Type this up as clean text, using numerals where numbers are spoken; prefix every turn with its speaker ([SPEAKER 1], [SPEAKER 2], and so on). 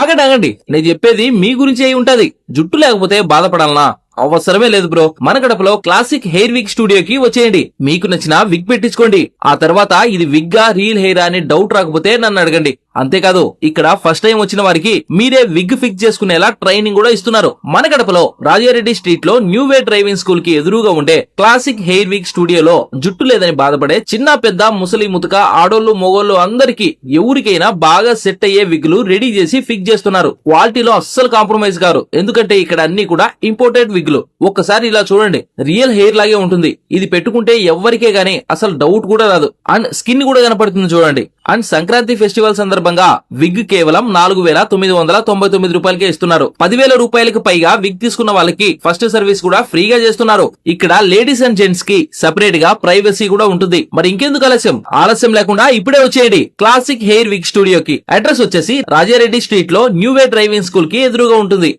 [SPEAKER 1] ఆగండి ఆగండి, నేను చెప్పేది మీ గురించి అయి ఉంటది. జుట్టు లేకపోతే బాధపడాలనా? అవసరమే లేదు బ్రో. మన గడపలో క్లాసిక్ హెయిర్ విగ్ స్టూడియోకి వచ్చేయండి. మీకు నచ్చిన విగ్ పెట్టించుకోండి. ఆ తర్వాత ఇది విగ్గా రియల్ హెయిర్ అని డౌట్ రాకపోతే నన్ను అడగండి. అంతేకాదు, ఇక్కడ ఫస్ట్ టైం వచ్చిన వారికి మీరే విగ్ ఫిక్స్ చేసుకునేలా ట్రైనింగ్ కూడా ఇస్తున్నారు. మన గడపలో రాజారెడ్డి స్ట్రీట్ లో న్యూ వే డ్రైవింగ్ స్కూల్ కి ఎదురుగా ఉండే క్లాసిక్ హెయిర్ విగ్ స్టూడియోలో జుట్టు లేదని బాధపడే చిన్న పెద్ద ముసలి ముతక ఆడోళ్ళు మొగోళ్ళు అందరికి ఎవరికైనా బాగా సెట్ అయ్యే విగ్లు రెడీ చేసి ఫిక్స్ చేస్తున్నారు. క్వాలిటీలో అస్సలు కాంప్రమైజ్ గారు, ఎందుకంటే ఇక్కడ అన్ని కూడా ఇంపోర్టెడ్ విగ్లు. ఒక్కసారి ఇలా చూడండి, రియల్ హెయిర్ లాగే ఉంటుంది. ఇది పెట్టుకుంటే ఎవ్వరికే గానీ అసలు డౌట్ కూడా రాదు. అండ్ స్కిన్ కూడా కనపడుతుంది చూడండి. అండ్ సంక్రాంతి ఫెస్టివల్ సందర్భంగా విగ్ కేవలం 4,999 రూపాయలకే ఇస్తున్నారు. 10,000 రూపాయలకు పైగా విగ్ తీసుకున్న వాళ్ళకి ఫస్ట్ సర్వీస్ కూడా ఫ్రీగా చేస్తున్నారు. ఇక్కడ లేడీస్ అండ్ జెంట్స్ కి సెపరేట్ గా ప్రైవసీ కూడా ఉంటుంది. మరి ఇంకెందుకు ఆలస్యం లేకుండా ఇప్పుడే వచ్చేయండి క్లాసిక్ హెయిర్ విగ్ స్టూడియోకి. అడ్రస్ వచ్చేసి రాజారెడ్డి స్ట్రీట్ లో న్యూ వే డ్రైవింగ్ స్కూల్ కి ఎదురుగా ఉంటుంది.